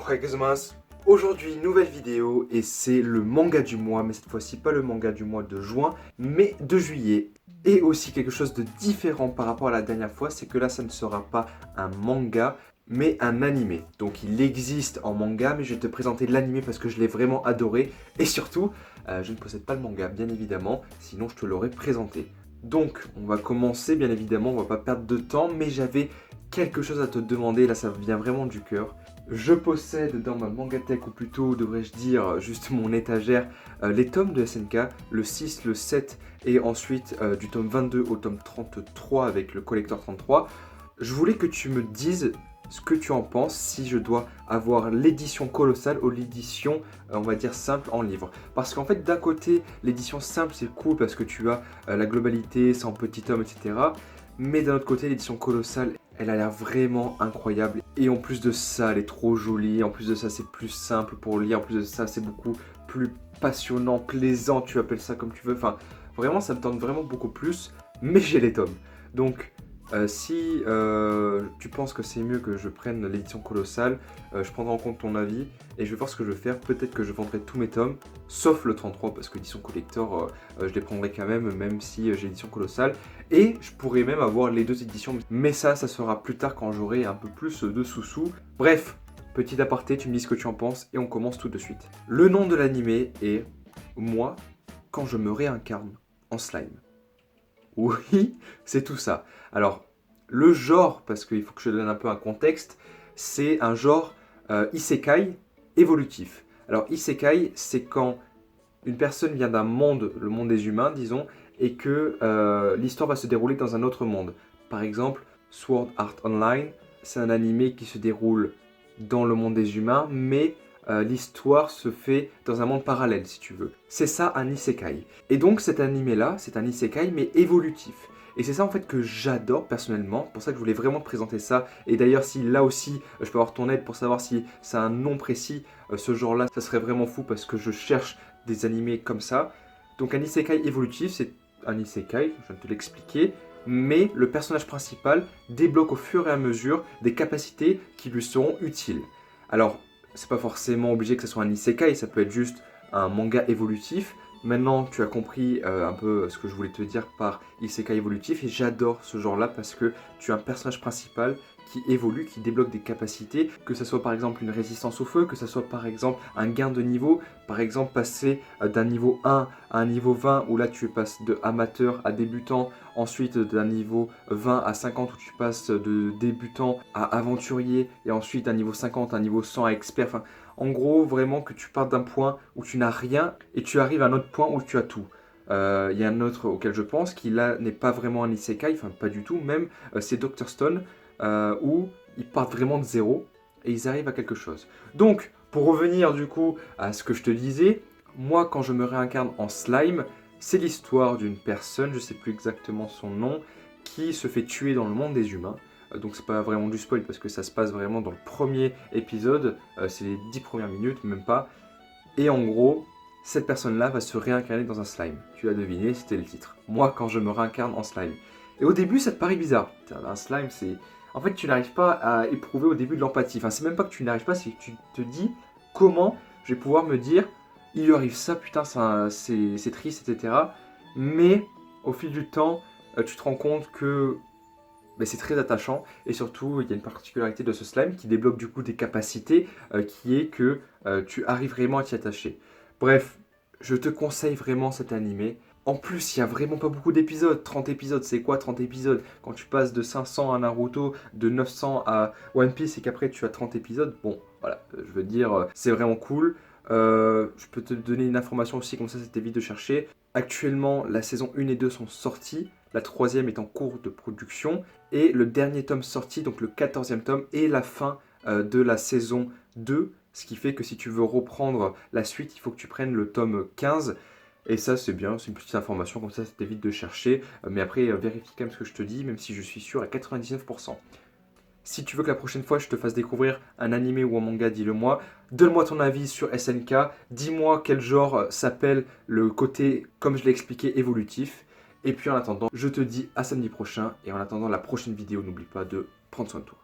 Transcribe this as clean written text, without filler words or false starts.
Ohayou. Aujourd'hui, nouvelle vidéo et c'est le manga du mois, mais cette fois-ci pas le manga du mois de juin, mais de juillet. Et aussi quelque chose de différent par rapport à la dernière fois, c'est que là ça ne sera pas un manga, mais un animé. Donc il existe en manga, mais je vais te présenter l'animé parce que je l'ai vraiment adoré. Et surtout, je ne possède pas le manga, bien évidemment, sinon je te l'aurais présenté. Donc on va commencer, bien évidemment, on va pas perdre de temps, mais j'avais quelque chose à te demander, là ça vient vraiment du cœur. Je possède dans ma mangatech, ou plutôt devrais-je dire juste mon étagère, les tomes de SNK, le 6, le 7 et ensuite du tome 22 au tome 33 avec le collector 33. Je voulais que tu me dises ce que tu en penses, si je dois avoir l'édition colossale ou l'édition, on va dire, simple en livre. Parce qu'en fait, d'un côté, l'édition simple c'est cool parce que tu as la globalité, sans petit tome, etc. Mais d'un autre côté, l'édition colossale, elle a l'air vraiment incroyable. Et en plus de ça, elle est trop jolie. En plus de ça, c'est plus simple pour lire. En plus de ça, c'est beaucoup plus passionnant, plaisant. Tu appelles ça comme tu veux. Enfin, vraiment, ça me tente vraiment beaucoup plus. Mais j'ai les tomes. Donc, si tu penses que c'est mieux que je prenne l'édition colossale, je prendrai en compte ton avis. Et je vais voir ce que je vais faire. Peut-être que je vendrai tous mes tomes. Sauf le 33, parce que l'édition collector, je les prendrai quand même si j'ai l'édition colossale. Et je pourrais même avoir les deux éditions, mais ça sera plus tard quand j'aurai un peu plus de sous-sous. Bref, petit aparté, tu me dis ce que tu en penses et on commence tout de suite. Le nom de l'animé est Moi, quand je me réincarne en slime. Oui, c'est tout ça. Alors, le genre, parce qu'il faut que je donne un peu un contexte, c'est un genre isekai évolutif. Alors, isekai, c'est quand une personne vient d'un monde, le monde des humains, disons, et que l'histoire va se dérouler dans un autre monde. Par exemple, Sword Art Online, c'est un animé qui se déroule dans le monde des humains, mais l'histoire se fait dans un monde parallèle, si tu veux. C'est ça un isekai. Et donc cet animé-là, c'est un isekai, mais évolutif. Et c'est ça en fait que j'adore personnellement, pour ça que je voulais vraiment te présenter ça. Et d'ailleurs si là aussi je peux avoir ton aide pour savoir si c'est un nom précis, ce genre-là, ça serait vraiment fou parce que je cherche des animés comme ça. Donc un isekai évolutif, c'est un isekai, je viens de te l'expliquer, mais le personnage principal débloque au fur et à mesure des capacités qui lui seront utiles. Alors, c'est pas forcément obligé que ce soit un isekai, ça peut être juste un manga évolutif. Maintenant, tu as compris un peu ce que je voulais te dire par isekai évolutif et j'adore ce genre-là parce que tu as un personnage principal qui évolue, qui débloque des capacités, que ce soit par exemple une résistance au feu, que ce soit par exemple un gain de niveau, par exemple passer d'un niveau 1 à un niveau 20 où là tu passes de amateur à débutant, ensuite d'un niveau 20 à 50 où tu passes de débutant à aventurier et ensuite d'un niveau 50 à un niveau 100 à expert. Enfin, en gros, vraiment que tu partes d'un point où tu n'as rien et tu arrives à un autre point où tu as tout. Il y a un autre auquel je pense qui là n'est pas vraiment un isekai, enfin pas du tout, même c'est Dr Stone où ils partent vraiment de zéro et ils arrivent à quelque chose. Donc, pour revenir du coup à ce que je te disais, moi quand je me réincarne en slime, c'est l'histoire d'une personne, je sais plus exactement son nom, qui se fait tuer dans le monde des humains. Donc c'est pas vraiment du spoil parce que ça se passe vraiment dans le premier épisode, c'est les 10 premières minutes, même pas. Et en gros, cette personne-là va se réincarner dans un slime. Tu l'as deviné, c'était le titre. Moi quand je me réincarne en slime. Et au début ça te paraît bizarre. Un slime c'est... En fait tu n'arrives pas à éprouver au début de l'empathie. Enfin c'est même pas que tu n'arrives pas, c'est que tu te dis comment je vais pouvoir me dire il lui arrive ça, putain c'est triste, etc. Mais au fil du temps, tu te rends compte que c'est très attachant et surtout il y a une particularité de ce slime qui débloque du coup des capacités qui est que tu arrives vraiment à t'y attacher. Bref, je te conseille vraiment cet animé. En plus, il n'y a vraiment pas beaucoup d'épisodes. 30 épisodes, c'est quoi 30 épisodes? Quand tu passes de 500 à Naruto, de 900 à One Piece et qu'après tu as 30 épisodes, bon, voilà, je veux dire, c'est vraiment cool. Je peux te donner une information aussi, comme ça t'évite de chercher. Actuellement, la saison 1 et 2 sont sorties. La troisième est en cours de production. Et le dernier tome sorti, donc le 14e tome, est la fin de la saison 2. Ce qui fait que si tu veux reprendre la suite, il faut que tu prennes le tome 15. Et ça, c'est bien, c'est une petite information, comme ça t'évite de chercher. Mais après, vérifie quand même ce que je te dis, même si je suis sûr à 99%. Si tu veux que la prochaine fois je te fasse découvrir un animé ou un manga, dis-le moi. Donne-moi ton avis sur SNK. Dis-moi quel genre s'appelle le côté, comme je l'ai expliqué, évolutif. Et puis en attendant, je te dis à samedi prochain. Et en attendant la prochaine vidéo, n'oublie pas de prendre soin de toi.